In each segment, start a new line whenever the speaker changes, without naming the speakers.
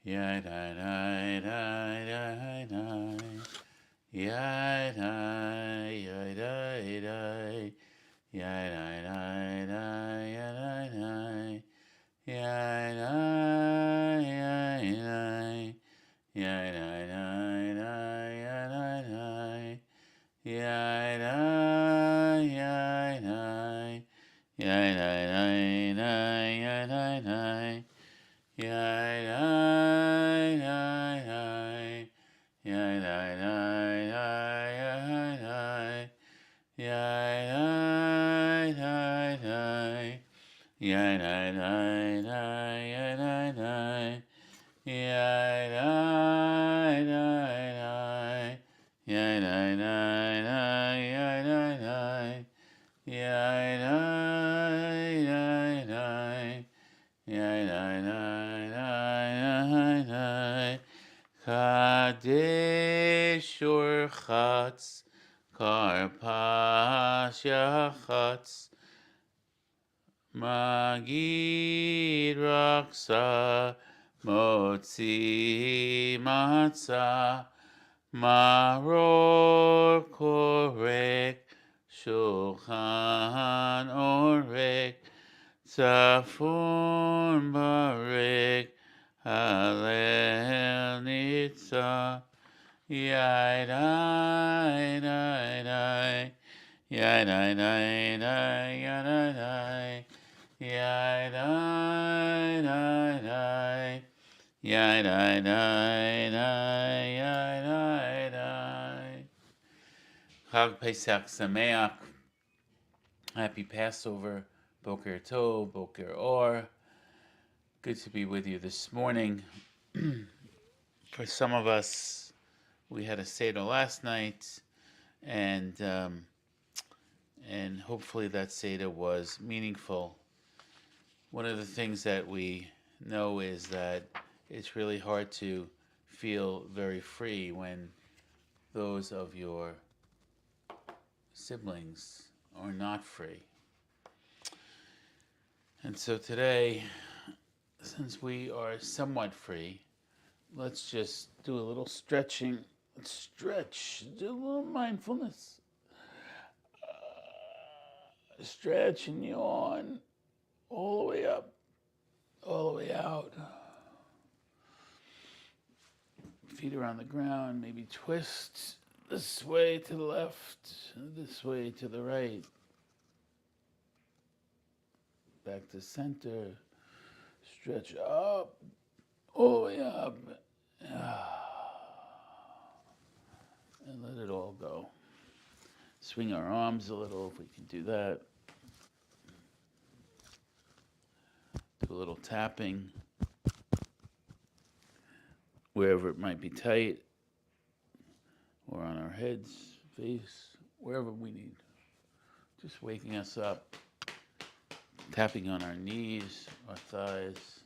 Ya da da da da da. Ya da ya da da. Ya da da da ya da da. Ya da ya da. Ya da da da ya da da. Ya da ya da. Ya da da da ya da da. Ya da da da. Ya da da da ya da. Ya da da da. Ya da da da ya da da. Ya da da da. Ya da da da ya da da. Ya da da da. Ya da da da da. Kadesh Urchatz Karpash Yachatz Magid Raksa Motzi Matzah Maror Korek Shulchan Orek Zafun Barek Halel Nitzah Yai dai dai dai Yai dai dai dai Yai dai Yai dai dai dai Yai dai dai dai Yai dai dai. Chag Pesach Sameach. Happy Passover. Boker Tov, Boker Or. Good to be with you this morning. For some of us, we had a Seder last night, and hopefully that Seder was meaningful. One of the things that we know is that it's really hard to feel very free when those of your siblings are not free. And so today, since we are somewhat free, let's just do a little stretching. Let's stretch, do a little mindfulness. Stretch and yawn all the way up, all the way out. Feet are on the ground, maybe twist this way to the left, this way to the right. Back to center. Stretch up, all the way up. And let it all go. Swing our arms a little if we can do that. Do a little tapping wherever it might be tight, or on our heads, face, wherever we need. Just waking us up. Tapping on our knees, our thighs,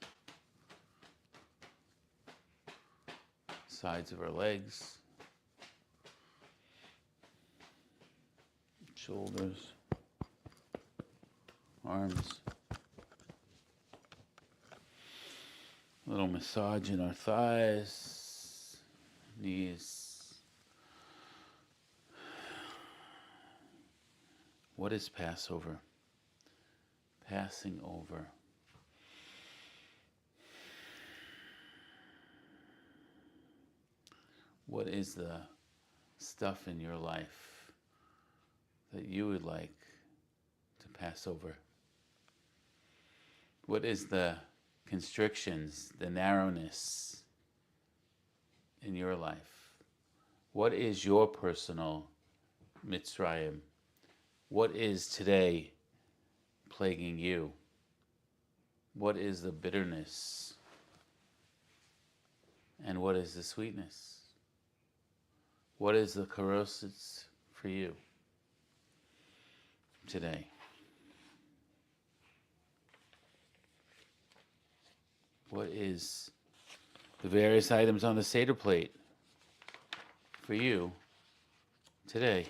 sides of our legs, shoulders, arms. A little massage in our thighs, knees. What is Passover? Passing over. What is the stuff in your life that you would like to pass over? What is the constrictions, the narrowness in your life? What is your personal Mitzrayim? What is today plaguing you? What is the bitterness? And what is the sweetness? What is the corrosives for you today? What is the various items on the Seder plate for you today?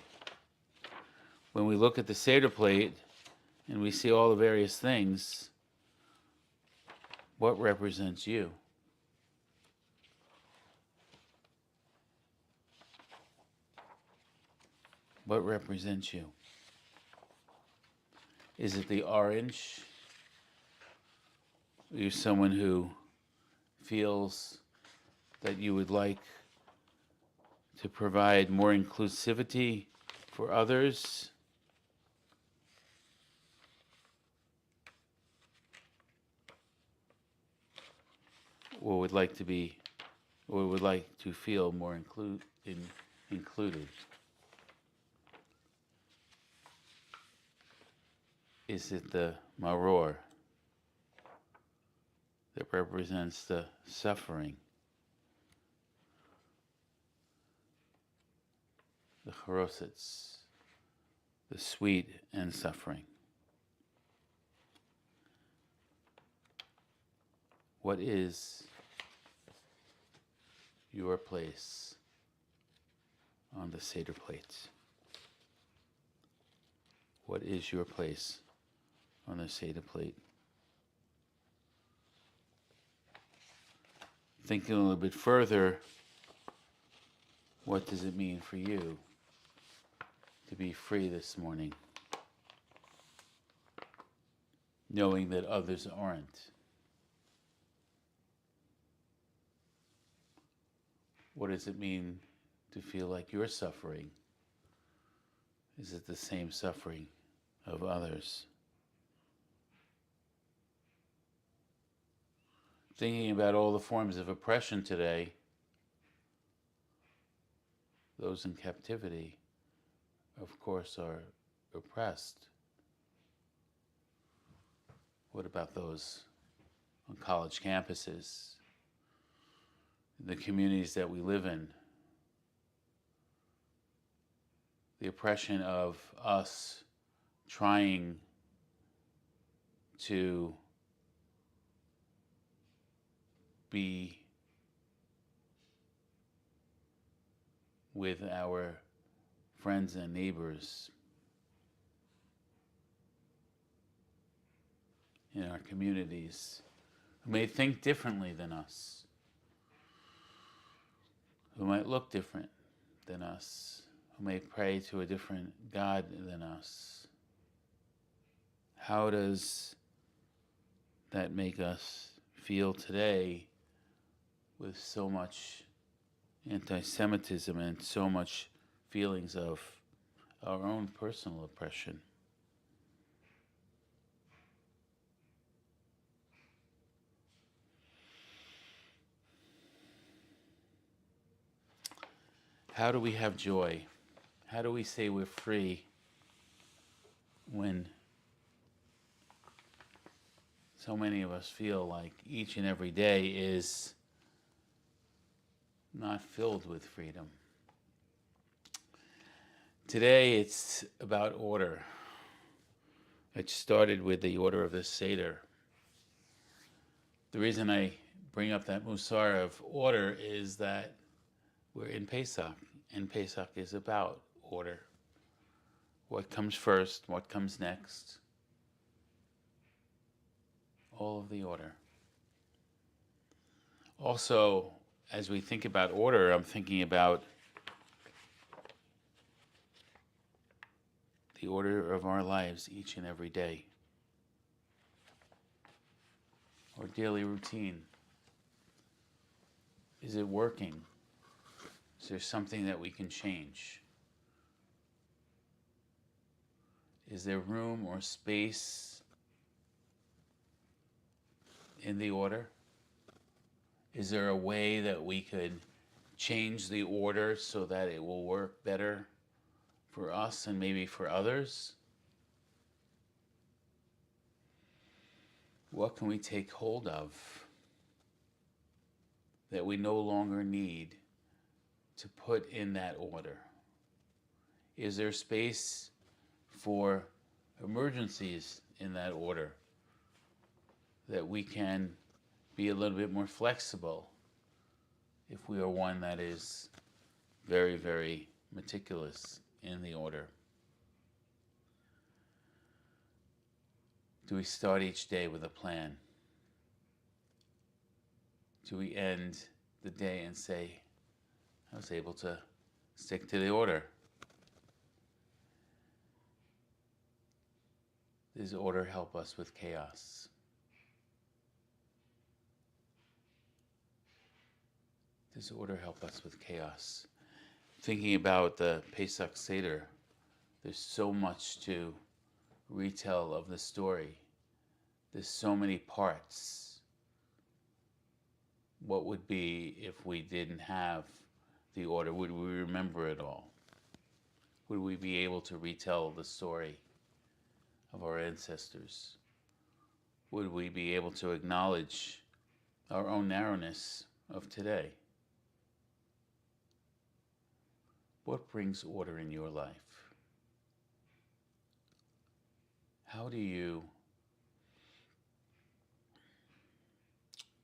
When we look at the Seder plate and we see all the various things, what represents you? What represents you? Is it the orange? Are you someone who feels that you would like to provide more inclusivity for others? Or would like to be, or would like to feel more included? Is it the maror that represents the suffering? The charosets, the sweet and suffering. What is your place on the Seder plates? What is your place on the Seder plate? Thinking a little bit further, what does it mean for you to be free this morning, knowing that others aren't? What does it mean to feel like you're suffering? Is it the same suffering of others? Thinking about all the forms of oppression today, those in captivity, of course, are oppressed. What about those on college campuses, the communities that we live in? The oppression of us trying to be with our friends and neighbors in our communities who may think differently than us, who might look different than us, who may pray to a different God than us. How does that make us feel today with so much anti-Semitism and so much feelings of our own personal oppression? How do we have joy? How do we say we're free when so many of us feel like each and every day is not filled with freedom? Today it's about order. It started with the order of the Seder. The reason I bring up that musar of order is that we're in Pesach, and Pesach is about order. What comes first, what comes next, all of the order. Also, as we think about order, I'm thinking about the order of our lives each and every day. Our daily routine. Is it working? Is there something that we can change? Is there room or space in the order? Is there a way that we could change the order so that it will work better for us and maybe for others? What can we take hold of that we no longer need to put in that order? Is there space for emergencies in that order that we can be a little bit more flexible if we are one that is very, very meticulous in the order? Do we start each day with a plan? Do we end the day and say, I was able to stick to the order? Does order help us with chaos? Does order help us with chaos? Thinking about the Pesach Seder, there's so much to retell of the story. There's so many parts. What would be if we didn't have the order? Would we remember it all? Would we be able to retell the story of our ancestors? Would we be able to acknowledge our own narrowness of today? What brings order in your life? How do you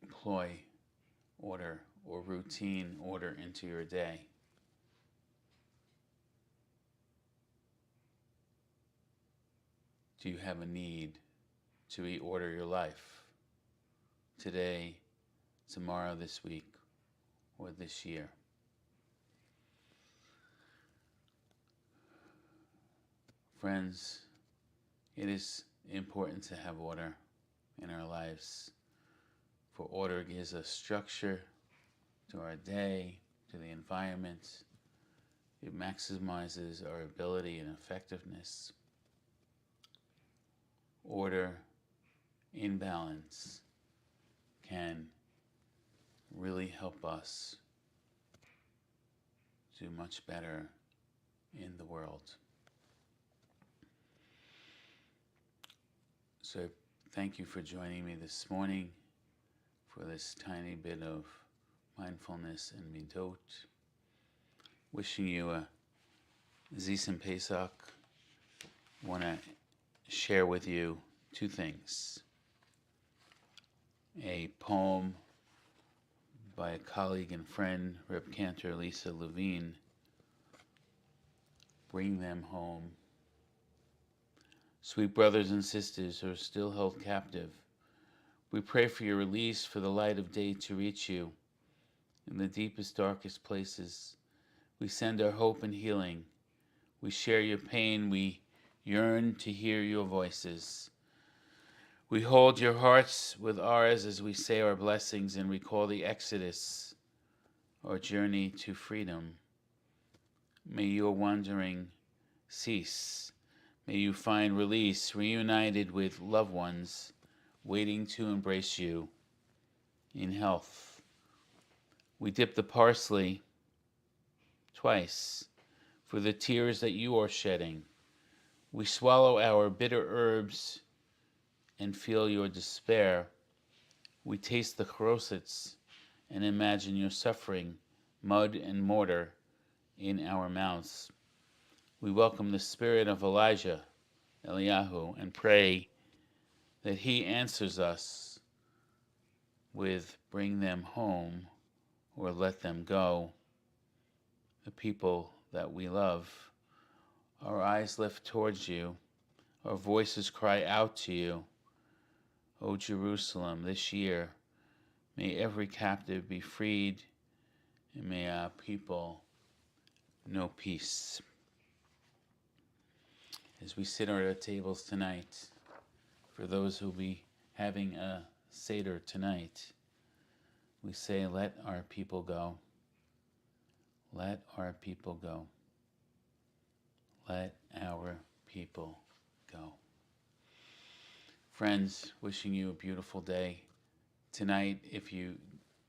employ order or routine order into your day? Do you have a need to reorder your life today, tomorrow, this week, or this year? Friends, it is important to have order in our lives, for order gives us structure to our day, to the environment. It maximizes our ability and effectiveness. Order in balance can really help us do much better in the world. So thank you for joining me this morning for this tiny bit of mindfulness and Middot. Wishing you a Zis Pesach. I want to share with you two things. A poem by a colleague and friend, Reb Cantor Lisa Levine, Bring Them Home. Sweet brothers and sisters who are still held captive, we pray for your release, for the light of day to reach you. In the deepest, darkest places, we send our hope and healing. We share your pain. We yearn to hear your voices. We hold your hearts with ours as we say our blessings and recall the Exodus, our journey to freedom. May your wandering cease. May you find release, reunited with loved ones, waiting to embrace you in health. We dip the parsley twice for the tears that you are shedding. We swallow our bitter herbs and feel your despair. We taste the chorosets and imagine your suffering, mud and mortar in our mouths. We welcome the spirit of Elijah, Eliyahu, and pray that he answers us with bring them home or let them go, the people that we love. Our eyes lift towards you, our voices cry out to you. O Jerusalem, this year, may every captive be freed, and may our people know peace. As we sit at our tables tonight, for those who will be having a Seder tonight, we say, let our people go. Let our people go. Let our people go. Friends, wishing you a beautiful day. Tonight, if you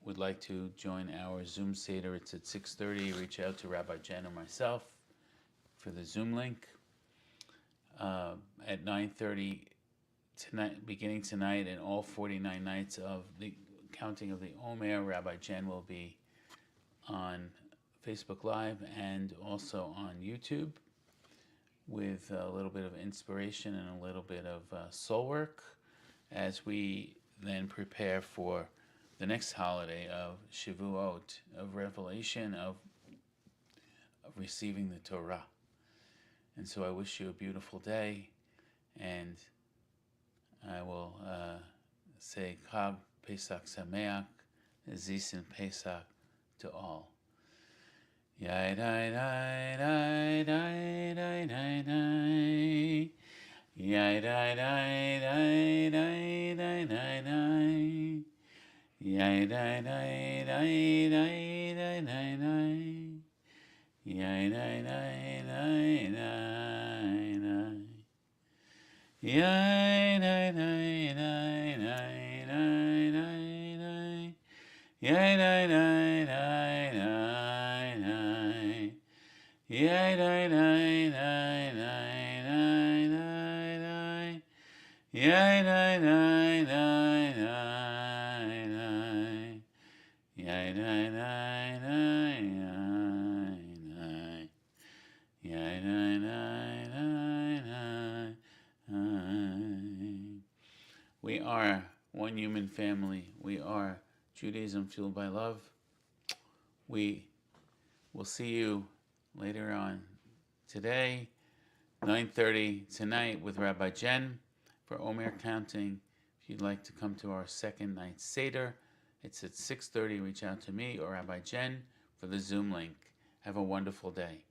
would like to join our Zoom Seder, it's at 6:30. Reach out to Rabbi Jay or myself for the Zoom link. At 9:30 tonight, beginning tonight, and all 49 nights of the counting of the Omer, Rabbi Jen will be on Facebook Live and also on YouTube with a little bit of inspiration and a little bit of soul work as we then prepare for the next holiday of Shavuot, of revelation, of receiving the Torah. And so I wish you a beautiful day, and I will say Chag Pesach Sameach, Zis Pesach to all. Yai dai dai dai dai dai dai dai. Yai dai dai dai dai dai dai dai. Yai dai dai dai dai dai dai dai. Yai dai dai dai dai dai. Yai dai dai dai dai dai dai dai. Yai dai dai dai dai dai. Yai dai dai dai dai dai dai dai. Yai dai dai dai dai dai. Yai dai dai dai dai dai. Yai dai dai dai dai dai. We are one human family. We are Judaism fueled by love. We will see you later on today, 9:30 tonight with Rabbi Jen for Omer counting. If you'd like to come to our second night Seder, it's at 6:30. Reach out to me or Rabbi Jen for the Zoom link. Have a wonderful day.